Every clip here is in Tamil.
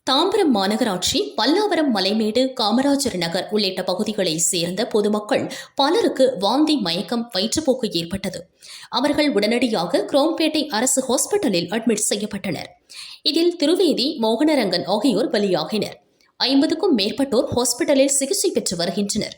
தாம்பரம் மாநகராட்சி பல்லாவரம் மலைமேடு காமராஜர் நகர் உள்ளிட்ட பகுதிகளைச் சேர்ந்த பொதுமக்கள் பலருக்கு வாந்தி மயக்கம் வயிற்றுப்போக்கு ஏற்பட்டது. அவர்கள் உடனடியாக குரோம்பேட்டை அரசு ஹாஸ்பிட்டலில் அட்மிட் செய்யப்பட்டனர். இதில் திருவேதி, மோகனரங்கன் ஆகியோர் பலியாகினர். 50க்கும் மேற்பட்டோர் ஹாஸ்பிட்டலில் சிகிச்சை பெற்று வருகின்றனர்.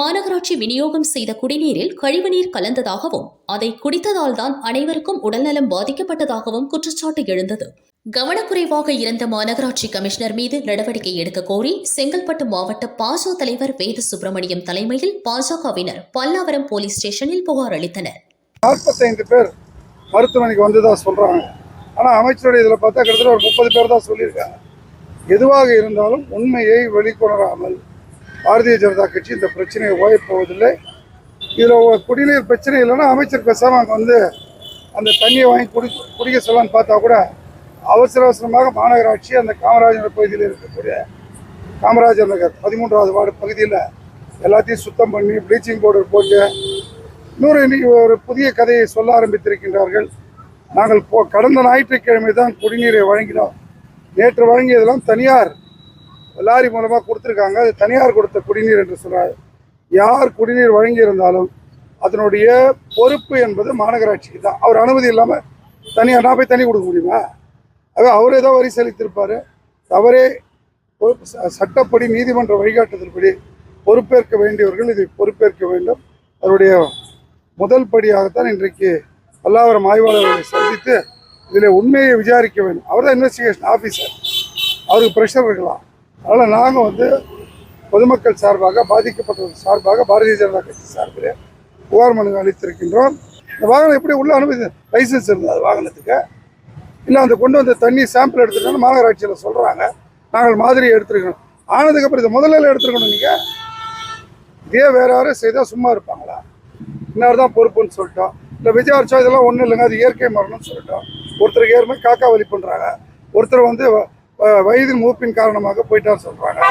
மாநகராட்சி விநியோகம் செய்த குடிநீரில் கழிவுநீர் கலந்ததாகவும் அதை குடித்ததால்தான் அனைவருக்கும் உடல்நலம் பாதிக்கப்பட்டதாகவும் குற்றச்சாட்டு எழுந்தது. கவனக்குறைவாக இருந்த மாநகராட்சி கமிஷனர் மீது நடவடிக்கை எடுக்க கோரி செங்கல்பட்டு மாவட்ட பாஜக தலைவர் வேத சுப்பிரமணியம் தலைமையில் பாஜகவினர் பல்லாவரம் போலீஸ் ஸ்டேஷனில் புகார் அளித்தனர். 45 பேர் மருத்துவமனைக்கு வந்ததா சொல்றாங்க. ஆனா அமைச்சருடைய இதுல பார்த்தா கிட்டத்தட்ட ஒரு 30 பேர் தான் சொல்லியிருக்காங்க. எதுவாக இருந்தாலும் உண்மையை வெளிக்கொணராமல் பாரதிய ஜனதா கட்சி இந்த பிரச்சனையை ஓயப்போவதில்லை. இதில் குடிநீர் பிரச்சனை இல்லைன்னா அமைச்சர் பேசாமல் அங்கே வந்து அந்த தண்ணியை வாங்கி குடிக்க சொல்லலான்னு பார்த்தா கூட அவசரமாக மாநகராட்சி அந்த காமராஜர் பகுதியில் இருக்கக்கூடிய காமராஜர் நகர் 13வது வார்டு பகுதியில் எல்லாத்தையும் சுத்தம் பண்ணி ப்ளீச்சிங் பவுடர் போட்டு இன்னைக்கு ஒரு புதிய கதையை சொல்ல ஆரம்பித்திருக்கின்றார்கள். நாங்கள் கடந்த ஞாயிற்றுக்கிழமை தான் குடிநீரை வழங்கினோம். நேற்று வழங்கியதெல்லாம் தனியார் லாரி மூலமாக கொடுத்துருக்காங்க. அது தனியார் கொடுத்த குடிநீர் என்று சொல்கிறார். யார் குடிநீர் வழங்கியிருந்தாலும் அதனுடைய பொறுப்பு என்பது மாநகராட்சிக்கு தான். அவர் அனுமதி இல்லாமல் தனியார் நான் போய் தண்ணி கொடுக்க முடியுமா? அவர் ஏதோ வரி செலுத்தியிருப்பார். தவறே சட்டப்படி நீதிமன்ற வழிகாட்டுதல்படி பொறுப்பேற்க வேண்டியவர்கள் இதை பொறுப்பேற்க வேண்டும். அவருடைய முதல் படியாகத்தான் இன்றைக்கு பல்லாவரம் ஆய்வாளர்களை சந்தித்து இதில் உண்மையை விசாரிக்க வேண்டும். அவர் தான் இன்வெஸ்டிகேஷன் ஆஃபீஸர், அவருக்கு ப்ரெஷர் இருக்கலாம். அதனால் நாங்கள் வந்து பொதுமக்கள் சார்பாக, பாதிக்கப்பட்டவர்கள் சார்பாக பாரதிய ஜனதா கட்சி சார்பில் புகார் மனு அளித்திருக்கின்றோம். இந்த வாகனம் எப்படி உள்ள அனுமதி லைசன்ஸ் இருந்தது வாகனத்துக்கு? இல்லை அந்த கொண்டு வந்த தண்ணி சாம்பிள் எடுத்துக்கணும் மாநகராட்சியில் சொல்கிறாங்க. நாங்கள் மாதிரி எடுத்துருக்கணும். ஆனதுக்கப்புறம் இதை முதல்ல எடுத்துருக்கணும். நீங்கள் இதே வேறு யாரும் செய்தால் சும்மா இருப்பாங்களா? இன்னார் தான் பொறுப்புன்னு சொல்லிட்டோம். இல்லை விஜயார்ச்சா இதெல்லாம் ஒன்றும் இல்லைங்க, அது இயற்கை மரணம்னு சொல்லிட்டோம். ஒருத்தருக்கு ஏற்கனவே காக்கா வலி பண்ணுறாங்க, ஒருத்தர் வந்து வயதின் மூப்பின் காரணமாக போயிட்டான்னு சொல்கிறாங்க,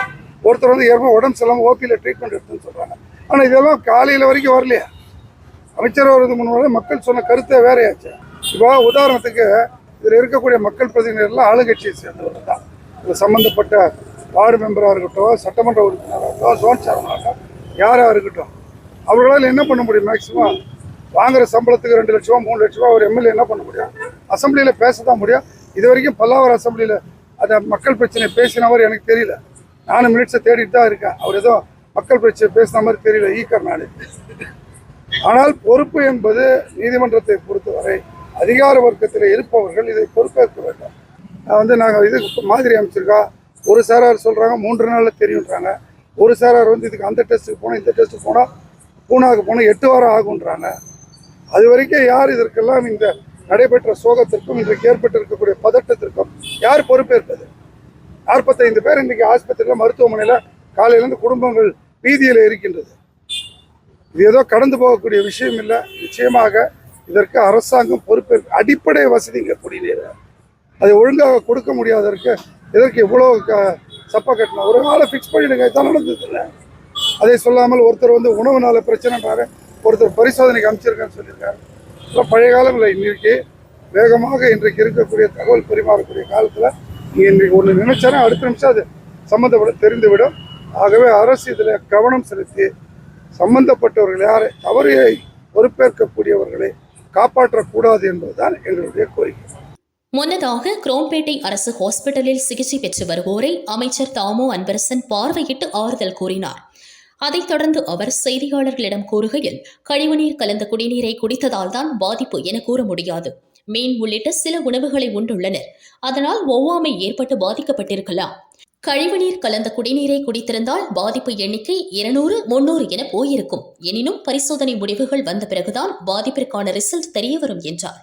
ஒருத்தர் வந்து ஏற்கனவே உடம்பு செல்லாமல் ஓபியில் ட்ரீட்மெண்ட் எடுத்துன்னு சொல்கிறாங்க. ஆனால் இதெல்லாம் காலையில் வரைக்கும் வரலையா? அமைச்சர் வருவதுக்கு முன்னாடி மக்கள் சொன்ன கருத்தை வேறையாச்சு. இப்போ உதாரணத்துக்கு இதில் இருக்கக்கூடிய மக்கள் பிரதிநிதிகள்லாம் ஆளுங்கட்சியை சேர்ந்தவர்கள் தான். இதில் சம்மந்தப்பட்ட வார்டு மெம்பராக இருக்கட்டும், சட்டமன்ற உறுப்பினராக இருக்கட்டும், ஜோன் சேர்மனாக யாராக இருக்கட்டும், அவர்களால் என்ன பண்ண முடியும்? மேக்சிமம் வாங்குகிற சம்பளத்துக்கு 2 லட்ச ரூபா 3 லட்ச ரூபா ஒரு எம்எல்ஏ என்ன பண்ண முடியும்? அசம்பிளியில் பேச தான் முடியும். இது வரைக்கும் பல்லாவரம் அசம்பிளியில் அந்த மக்கள் பிரச்சனை பேசினவர் எனக்கு தெரியல. 4 மினிட்ஸை தேடிட்டு தான் இருக்கேன். அவர் ஏதோ மக்கள் பிரச்சனை பேசின மாதிரி தெரியல ஈக்கர் நாடு. ஆனால் பொறுப்பு என்பது நீதிமன்றத்தை பொறுத்தவரை அதிகார வர்க்கத்தில் இருப்பவர்கள் இதை பொறுப்பேற்க வேண்டும். நாங்கள் இது மாதிரி அமைச்சிருக்கா. ஒரு சாரார் சொல்கிறாங்க 3 நாளில் தெரியுன்றாங்க. ஒரு சாரார் வந்து இதுக்கு அந்த டெஸ்ட்டுக்கு போனால் இந்த டெஸ்ட்டுக்கு போனால் பூனாவுக்கு போனால் 8 வாரம் ஆகுன்றாங்க. அது வரைக்கும் யார் இதற்கெல்லாம் இந்த நடைபெற்ற சோகத்திற்கும் இன்றைக்கு ஏற்பட்டிருக்கக்கூடிய பதட்டத்திற்கும் யார் பொறுப்பேற்பது? 45 பேர் இன்றைக்கு ஆஸ்பத்திரியில் மருத்துவமனையில் காலையிலேருந்து குடும்பங்கள் வீதியில் இருக்கின்றது. இது ஏதோ கடந்து போகக்கூடிய விஷயம் இல்லை. நிச்சயமாக இதற்கு அரசாங்கம் பொறுப்பேற்க. அடிப்படை வசதிங்க குடிநீர் அதை ஒழுங்காக கொடுக்க முடியாததற்கு இதற்கு இவ்வளோ சப்பா கட்டணும். ஒரு நாளை ஃபிக்ஸ் பண்ணிடுங்க. இதான் நடந்தது இல்லை. அதை சொல்லாமல் ஒருத்தர் வந்து உணவுனால பிரச்சனைன்றாரு, ஒருத்தர் பரிசோதனைக்கு அமைச்சிருக்கேன்னு சொல்லியிருக்காரு. இப்போ பழைய காலங்களில் இன்றைக்கி வேகமாக இன்றைக்கு இருக்கக்கூடிய தகவல் பரிமாறக்கூடிய காலத்தில் நீங்கள் இன்றைக்கு ஒன்று நினைச்சாலும் அடுத்த நிமிஷம் அது சம்மந்தப்பட தெரிந்துவிடும். ஆகவே அரசு இதில் கவனம் செலுத்தி சம்பந்தப்பட்டவர்கள் யாரை தவறையை பொறுப்பேற்கக்கூடியவர்களை காப்பாற்றக்கூடாது என்பதுதான் எங்களுடைய கோரிக்கை. முன்னதாக குரோம்பேட்டை அரசு ஹாஸ்பிட்டலில் சிகிச்சை பெற்று வருவோரை அமைச்சர் தாமோ அன்பரசன் பார்வையிட்டு ஆறுதல் கூறினார். அதைத் தொடர்ந்து அவர் செய்தியாளர்களிடம் கூறுகையில், கழிவுநீர் கலந்த குடிநீரை குடித்ததால் தான் பாதிப்பு என கூற முடியாது. மீன் உள்ளிட்ட சில உணவுகளை உண்டுள்ளனர். அதனால் ஒவ்வாமை ஏற்பட்டு பாதிக்கப்பட்டிருக்கலாம். கழிவுநீர் கலந்த குடிநீரை குடித்திருந்தால் பாதிப்பு எண்ணிக்கை 200, 300 என போயிருக்கும். எனினும் பரிசோதனை முடிவுகள் வந்த பிறகுதான் பாதிப்பிற்கான ரிசல்ட் தெரியவரும் என்றார்.